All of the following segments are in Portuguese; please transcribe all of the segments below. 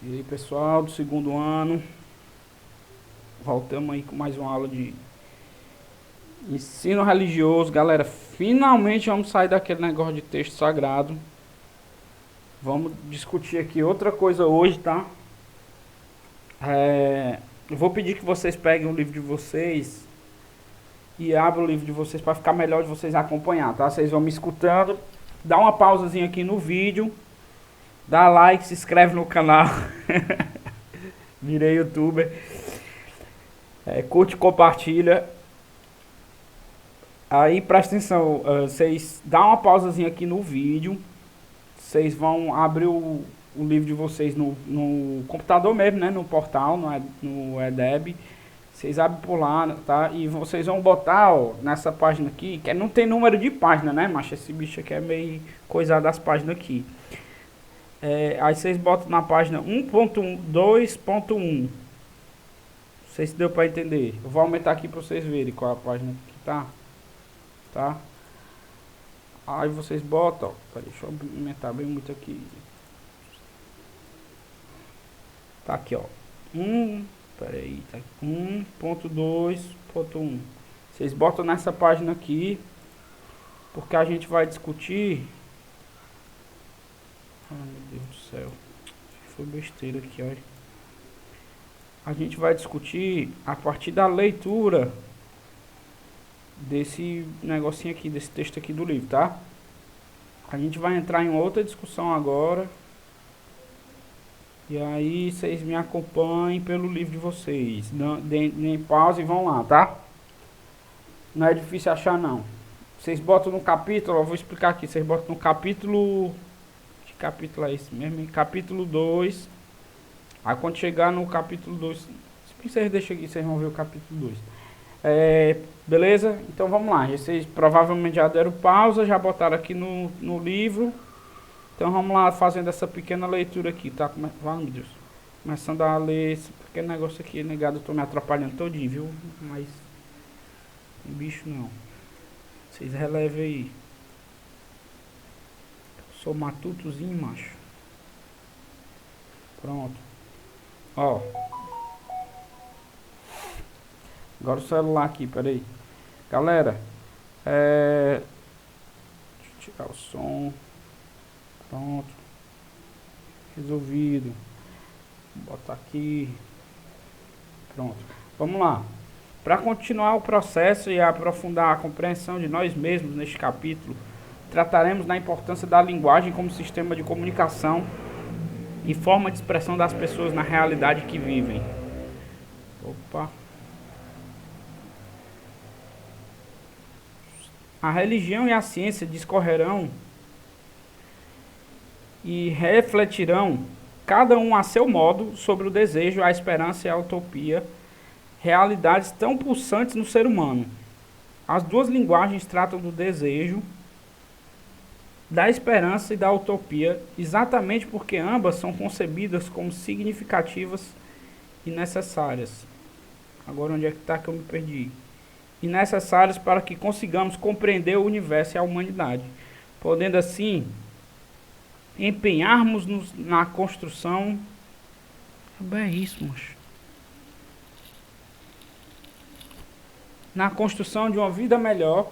E aí, pessoal do segundo ano, voltamos aí com mais uma aula de ensino religioso. Galera, finalmente vamos sair daquele negócio de texto sagrado. Vamos discutir aqui outra coisa hoje, tá? Eu vou pedir que vocês peguem o livro de vocês e abram o livro de vocês para ficar melhor de vocês acompanhar, tá? Vocês vão me escutando. Dá uma pausazinha aqui no vídeo, dá like, se inscreve no canal. Virei youtuber. Curte, compartilha. Aí presta atenção, vocês dá uma pausazinha aqui no vídeo. Vocês vão abrir o livro de vocês no computador mesmo, né? No portal, no EDEB. Vocês abrem por lá, tá? E vocês vão botar, ó, nessa página aqui, que não tem número de página, né, macho? Esse bicho aqui é meio coisado das páginas aqui. Aí vocês botam na página 1.2.1. Não sei se deu pra entender. Eu vou aumentar aqui pra vocês verem qual é a página que tá. Tá? Aí vocês botam, ó, peraí, deixa eu aumentar bem muito aqui. Tá aqui, ó. Peraí, tá 1.2.1. Vocês botam nessa página aqui, porque a gente vai discutir. Ai, meu Deus do céu. Foi besteira aqui, ó. A gente vai discutir a partir da leitura desse negocinho aqui, desse texto aqui do livro, tá? A gente vai entrar em outra discussão agora. E aí vocês me acompanhem pelo livro de vocês. Deem pausa e vão lá, tá? Não é difícil achar, não. Vocês botam no capítulo, eu vou explicar aqui. Vocês botam no capítulo... Que capítulo é esse mesmo? Capítulo 2. Aí quando chegar no capítulo 2... Vocês deixam aqui, vocês vão ver o capítulo 2. Beleza? Então vamos lá. Vocês provavelmente já deram pausa, já botaram aqui no livro. Então vamos lá fazendo essa pequena leitura aqui, tá? Meu Deus. Começando a ler esse pequeno negócio aqui, negado. Eu tô me atrapalhando todinho, viu? Mas... bicho não. Vocês relevem aí. Eu sou matutozinho, macho. Pronto. Ó. Agora o celular aqui, peraí. Galera, deixa eu tirar o som. Pronto. Resolvido. Vou botar aqui. Pronto. Vamos lá. Para continuar o processo e aprofundar a compreensão de nós mesmos neste capítulo, trataremos da importância da linguagem como sistema de comunicação e forma de expressão das pessoas na realidade que vivem. Opa. A religião e a ciência discorrerão e refletirão, cada um a seu modo, sobre o desejo, a esperança e a utopia, realidades tão pulsantes no ser humano. As duas linguagens tratam do desejo, da esperança e da utopia, exatamente porque ambas são concebidas como significativas e necessárias. Agora onde é que está que eu me perdi? E necessárias para que consigamos compreender o universo e a humanidade, podendo assim empenharmos-nos na construção. É isso, moço. Na construção de uma vida melhor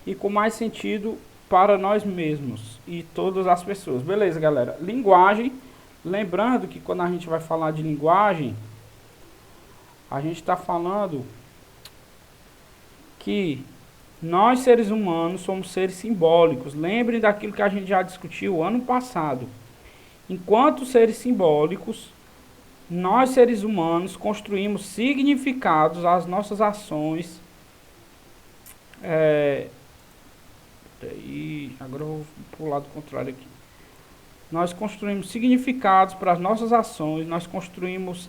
e com mais sentido para nós mesmos e todas as pessoas. Beleza, galera? Linguagem. Lembrando que quando a gente vai falar de linguagem, a gente está falando que nós, seres humanos, somos seres simbólicos. Lembrem daquilo que a gente já discutiu ano passado. Enquanto seres simbólicos, nós, seres humanos, construímos significados às nossas ações. Agora eu vou para o lado contrário aqui. Nós construímos significados para as nossas ações, nós construímos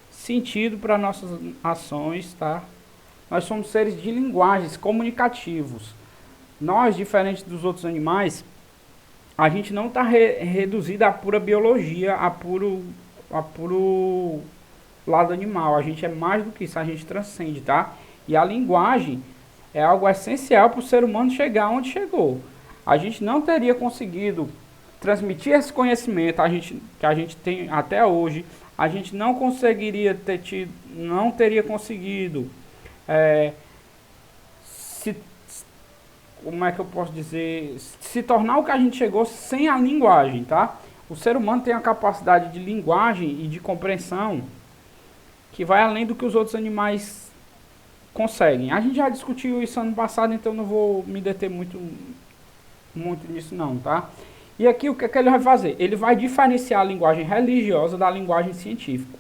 sentido para nossas ações, tá? Nós somos seres de linguagens comunicativos. Nós, diferente dos outros animais, a gente não está reduzido à pura biologia, a puro lado animal. A gente é mais do que isso, a gente transcende, tá? E a linguagem é algo essencial para o ser humano chegar onde chegou. A gente não teria conseguido transmitir esse conhecimento que a gente tem até hoje, a gente não conseguiria ter tido, não teria conseguido se, como é que eu posso dizer, se tornar o que a gente chegou sem a linguagem, tá? O ser humano tem a capacidade de linguagem e de compreensão que vai além do que os outros animais conseguem. A gente já discutiu isso ano passado, então não vou me deter muito nisso não, tá? E aqui o que é que ele vai fazer? Ele vai diferenciar a linguagem religiosa da linguagem científica.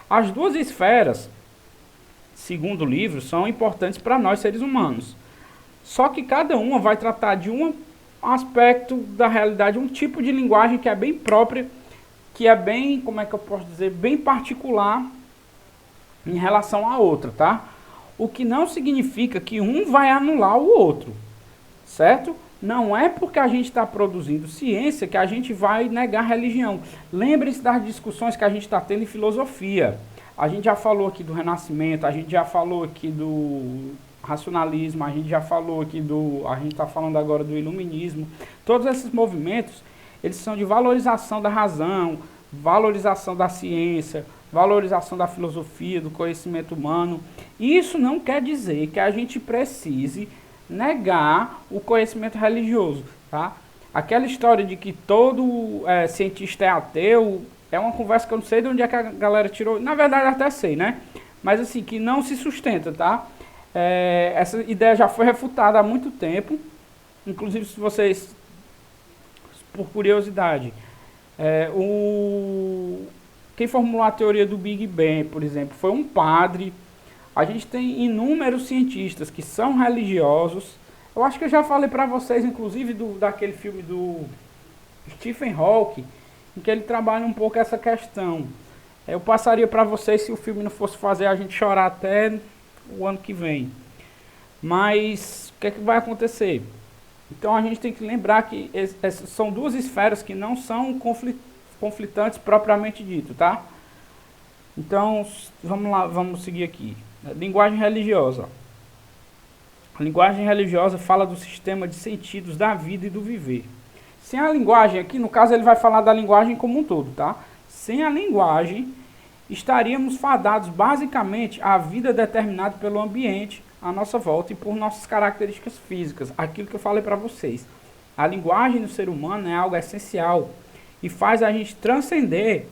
As duas esferas, segundo o livro, são importantes para nós seres humanos. Só que cada uma vai tratar de um aspecto da realidade, um tipo de linguagem que é bem própria, que é bem, como é que eu posso dizer, bem particular em relação à outra, tá? O que não significa que um vai anular o outro, certo? Não é porque a gente está produzindo ciência que a gente vai negar religião. Lembre-se das discussões que a gente está tendo em filosofia. A gente já falou aqui do Renascimento, a gente já falou aqui do racionalismo, a gente já falou aqui a gente está falando agora do iluminismo. Todos esses movimentos, eles são de valorização da razão, valorização da ciência, valorização da filosofia, do conhecimento humano. Isso não quer dizer que a gente precise negar o conhecimento religioso, tá? Aquela história de que todo cientista é ateu, é uma conversa que eu não sei de onde é que a galera tirou, na verdade até sei, né? Mas assim, que não se sustenta, tá? Essa ideia já foi refutada há muito tempo, inclusive se vocês, por curiosidade, quem formulou a teoria do Big Bang, por exemplo, foi um padre. A gente tem inúmeros cientistas que são religiosos. Eu acho que eu já falei para vocês, inclusive, daquele filme do Stephen Hawking, em que ele trabalha um pouco essa questão. Eu passaria para vocês se o filme não fosse fazer a gente chorar até o ano que vem. Mas o que é que vai acontecer? Então a gente tem que lembrar que essas são duas esferas que não são conflitantes propriamente dito, tá? Então, vamos lá, vamos seguir aqui. Linguagem religiosa. A linguagem religiosa fala do sistema de sentidos da vida e do viver. Sem a linguagem, aqui no caso ele vai falar da linguagem como um todo, tá? Sem a linguagem, estaríamos fadados basicamente à vida determinada pelo ambiente à nossa volta e por nossas características físicas. Aquilo que eu falei para vocês. A linguagem do ser humano é algo essencial e faz a gente transcender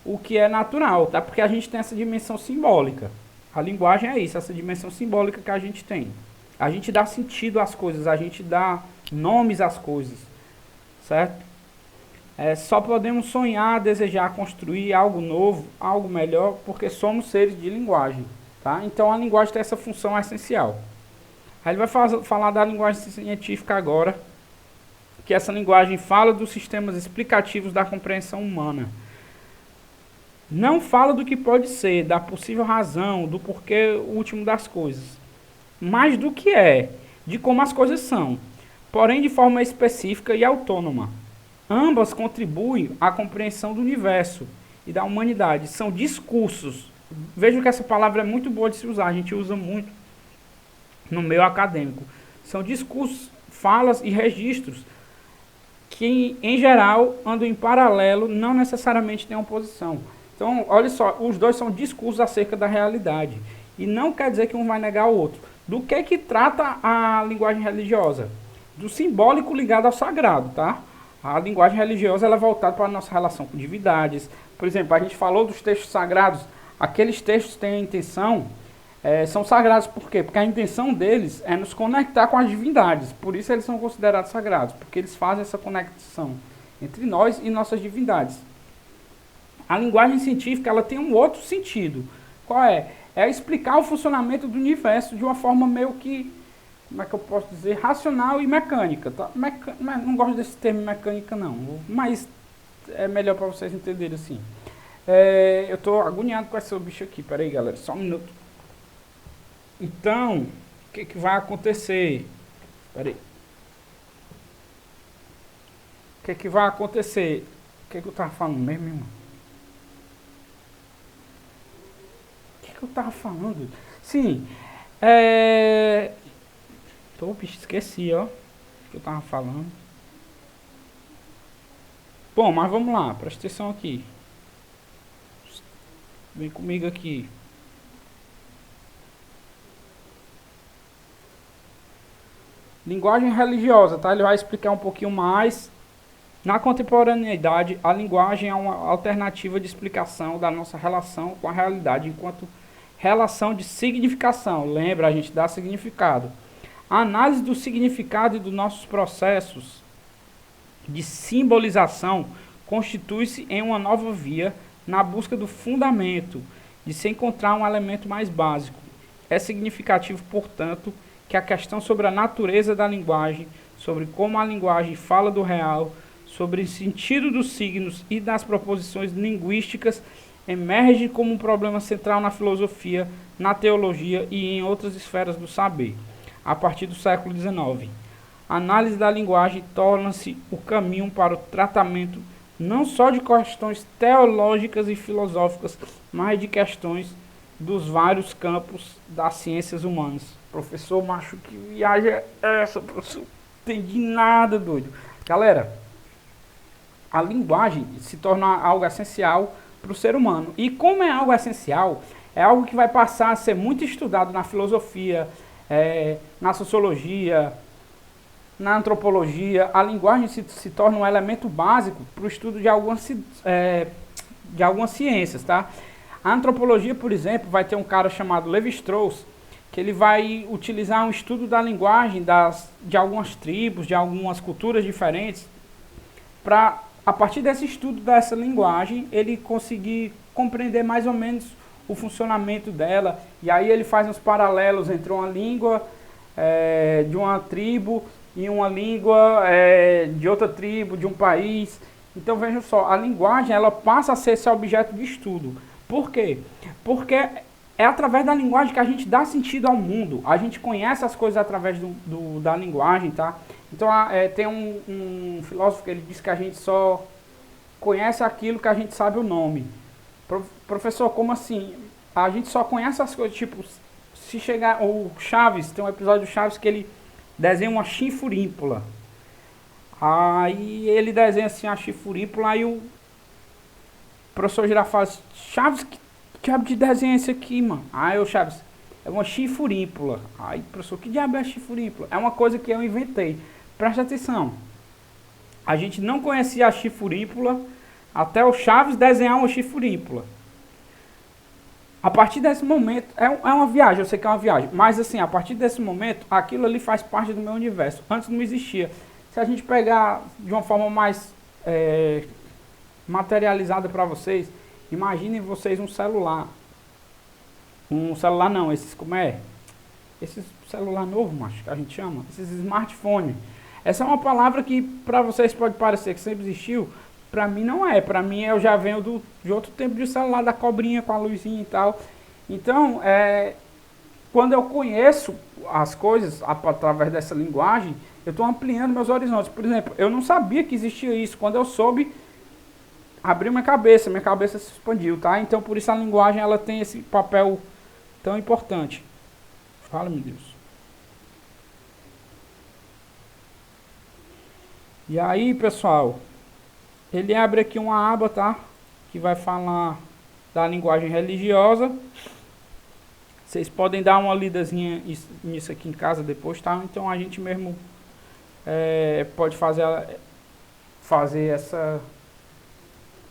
o que é natural, tá? Porque a gente tem essa dimensão simbólica. A linguagem é isso, essa dimensão simbólica que a gente tem. A gente dá sentido às coisas, a gente dá nomes às coisas, certo? Só podemos sonhar, desejar, construir algo novo, algo melhor, porque somos seres de linguagem, tá? Então a linguagem tem essa função essencial. Aí ele vai falar da linguagem científica agora, que essa linguagem fala dos sistemas explicativos da compreensão humana. Não fala do que pode ser, da possível razão, do porquê último das coisas, mas do que é, de como as coisas são, porém de forma específica e autônoma. Ambas contribuem à compreensão do universo e da humanidade. São discursos. Vejam que essa palavra é muito boa de se usar, a gente usa muito no meio acadêmico. São discursos, falas e registros que, em geral, andam em paralelo, não necessariamente têm oposição. Então, olha só, os dois são discursos acerca da realidade. E não quer dizer que um vai negar o outro. Do que trata a linguagem religiosa? Do simbólico ligado ao sagrado, tá? A linguagem religiosa ela é voltada para a nossa relação com divindades. Por exemplo, a gente falou dos textos sagrados. Aqueles textos têm a intenção, são sagrados por quê? Porque a intenção deles é nos conectar com as divindades. Por isso eles são considerados sagrados, porque eles fazem essa conexão entre nós e nossas divindades. A linguagem científica ela tem um outro sentido. Qual é? É explicar o funcionamento do universo de uma forma meio que, como é que eu posso dizer, racional e mecânica. Tá? Não gosto desse termo mecânica não, mas é melhor para vocês entenderem assim. Eu estou agoniado com esse bicho aqui, peraí galera, só um minuto. Então, o que vai acontecer? Peraí. O que vai acontecer? O que eu estava falando mesmo, irmão? Que eu tava falando? Sim, bicho, esqueci, ó. O que eu tava falando. Bom, mas vamos lá, presta atenção aqui. Vem comigo aqui. Linguagem religiosa, tá? Ele vai explicar um pouquinho mais. Na contemporaneidade, a linguagem é uma alternativa de explicação da nossa relação com a realidade, enquanto relação de significação. Lembra, a gente dá significado. A análise do significado e dos nossos processos de simbolização constitui-se em uma nova via na busca do fundamento, de se encontrar um elemento mais básico. É significativo, portanto, que a questão sobre a natureza da linguagem, sobre como a linguagem fala do real, sobre o sentido dos signos e das proposições linguísticas emerge como um problema central na filosofia, na teologia e em outras esferas do saber, a partir do século XIX. A análise da linguagem torna-se o caminho para o tratamento não só de questões teológicas e filosóficas, mas de questões dos vários campos das ciências humanas. Professor, macho, que viagem é essa? Professor, não entendi nada, doido. Galera, a linguagem se torna algo essencial para o ser humano. E como é algo essencial, é algo que vai passar a ser muito estudado na filosofia, na sociologia, na antropologia. A linguagem se torna um elemento básico para o estudo de algumas ciências, tá? A antropologia, por exemplo, vai ter um cara chamado Levi-Strauss, que ele vai utilizar um estudo da linguagem de algumas tribos, de algumas culturas diferentes, para, a partir desse estudo dessa linguagem, ele conseguir compreender mais ou menos o funcionamento dela. E aí ele faz uns paralelos entre uma língua de uma tribo e uma língua de outra tribo, de um país. Então vejam só, a linguagem ela passa a ser esse objeto de estudo. Por quê? Porque é através da linguagem que a gente dá sentido ao mundo. A gente conhece as coisas através da linguagem, tá? Então tem um filósofo que ele diz que a gente só conhece aquilo que a gente sabe o nome. Professor, como assim? A gente só conhece as coisas, tipo, se chegar... O Chaves, tem um episódio do Chaves que ele desenha uma chifurínpula. Aí ele desenha assim a chifurínpula, aí o professor Girafales fala assim, Chaves, que diabo de desenho é esse aqui, mano? Aí o Chaves, é uma chifurínpula. Aí, professor, que diabo é chifurínpula? É uma coisa que eu inventei. Presta atenção. A gente não conhecia a chifurínpula até o Chaves desenhar uma chifurínpula. A partir desse momento, é uma viagem, eu sei que é uma viagem, mas assim, a partir desse momento, aquilo ali faz parte do meu universo. Antes não existia. Se a gente pegar de uma forma mais materializada para vocês, imaginem vocês um celular. Um celular não, esses como é? Esses celular novo, macho, que a gente chama, esses smartphones. Essa é uma palavra que para vocês pode parecer que sempre existiu, para mim não é. Para mim eu já venho de outro tempo de celular, da cobrinha com a luzinha e tal. Então, quando eu conheço as coisas através dessa linguagem, eu estou ampliando meus horizontes. Por exemplo, eu não sabia que existia isso. Quando eu soube, abriu minha cabeça se expandiu, tá? Então, por isso a linguagem ela tem esse papel tão importante. Fala, meu Deus. E aí, pessoal, ele abre aqui uma aba, tá? Que vai falar da linguagem religiosa. Vocês podem dar uma lidazinha nisso aqui em casa depois, tá? Então a gente mesmo pode fazer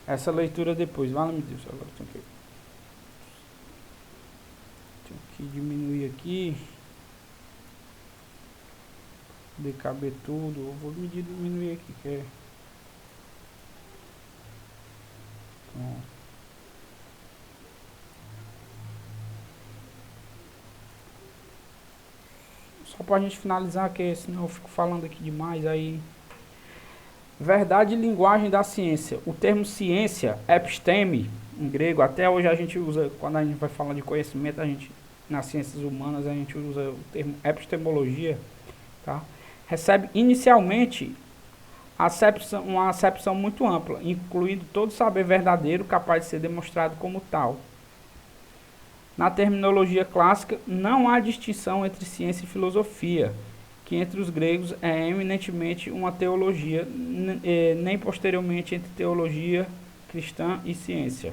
essa leitura depois. Vale, meu Deus, agora tenho que diminuir aqui. De caber tudo. Eu vou diminuir aqui, que é... Só pra gente finalizar, que senão eu fico falando aqui demais aí. Verdade e linguagem da ciência. O termo ciência, episteme, em grego, até hoje a gente usa, quando a gente vai falar de conhecimento, nas ciências humanas, a gente usa o termo epistemologia, tá? Recebe inicialmente uma acepção muito ampla, incluindo todo saber verdadeiro capaz de ser demonstrado como tal. Na terminologia clássica, não há distinção entre ciência e filosofia. que entre os gregos é eminentemente uma teologia, nem posteriormente entre teologia cristã e ciência.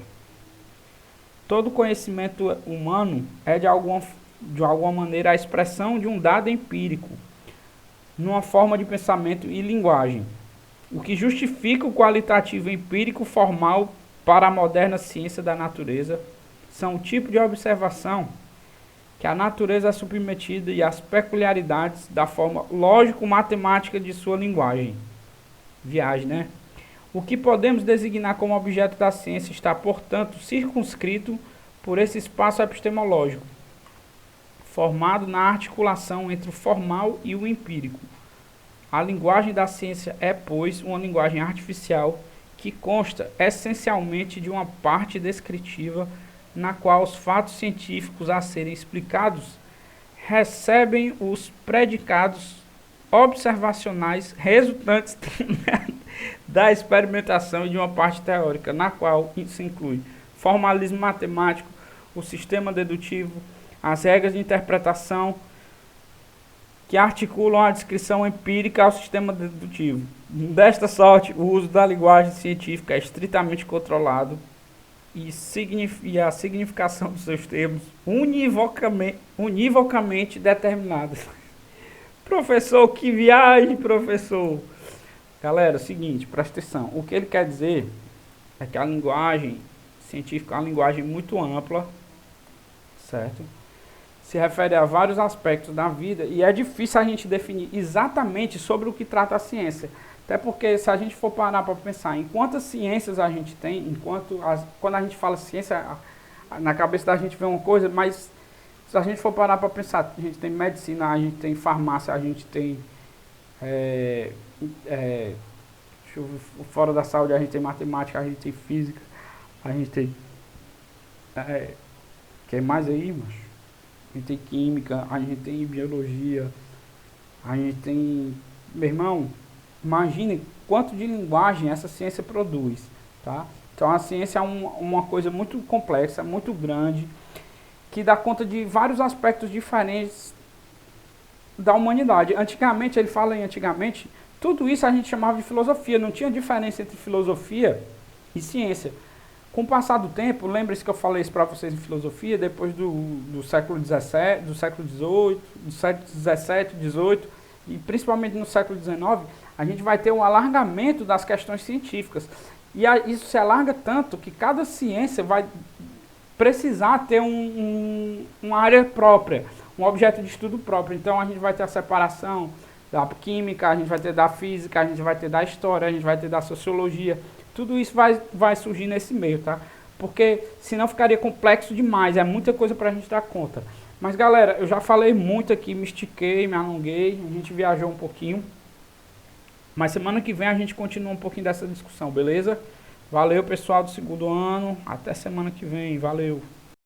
Todo conhecimento humano é de alguma maneira a expressão de um dado empírico, numa forma de pensamento e linguagem, o que justifica o qualitativo empírico formal para a moderna ciência da natureza são o tipo de observação que a natureza é submetida e as peculiaridades da forma lógico-matemática de sua linguagem. Viagem, né? O que podemos designar como objeto da ciência está, portanto, circunscrito por esse espaço epistemológico, formado na articulação entre o formal e o empírico. A linguagem da ciência é, pois, uma linguagem artificial que consta essencialmente de uma parte descritiva na qual os fatos científicos a serem explicados recebem os predicados observacionais resultantes da experimentação e de uma parte teórica, na qual se inclui formalismo matemático, o sistema dedutivo, as regras de interpretação que articulam a descrição empírica ao sistema dedutivo. Desta sorte, o uso da linguagem científica é estritamente controlado e a significação dos seus termos univocamente determinadas. Professor, que viagem, professor! Galera, é o seguinte, presta atenção. O que ele quer dizer é que a linguagem científica é uma linguagem muito ampla, certo? Se refere a vários aspectos da vida e é difícil a gente definir exatamente sobre o que trata a ciência. Até porque se a gente for parar para pensar em quantas ciências a gente tem, quando a gente fala ciência, na cabeça da gente vem uma coisa, mas se a gente for parar para pensar, a gente tem medicina, a gente tem farmácia, a gente tem fora da saúde, a gente tem matemática, a gente tem física, a gente tem que mais aí, macho? A gente tem química, a gente tem biologia, a gente tem... Meu irmão, imagine quanto de linguagem essa ciência produz, tá? Então a ciência é uma coisa muito complexa, muito grande, que dá conta de vários aspectos diferentes da humanidade. Antigamente, ele fala em antigamente, tudo isso a gente chamava de filosofia, não tinha diferença entre filosofia e ciência. Com o passar do tempo, lembre-se que eu falei isso para vocês em filosofia, depois do século XVII, do século XVIII, do século XVII, XVIII, e principalmente no século XIX, a gente vai ter um alargamento das questões científicas. E isso se alarga tanto que cada ciência vai precisar ter uma área própria, um objeto de estudo próprio. Então a gente vai ter a separação da química, a gente vai ter da física, a gente vai ter da história, a gente vai ter da sociologia. Tudo isso vai surgir nesse meio, tá? Porque senão ficaria complexo demais, é muita coisa para a gente dar conta. Mas galera, eu já falei muito aqui, me estiquei, me alonguei, a gente viajou um pouquinho. Mas semana que vem a gente continua um pouquinho dessa discussão, beleza? Valeu pessoal do segundo ano, até semana que vem, valeu!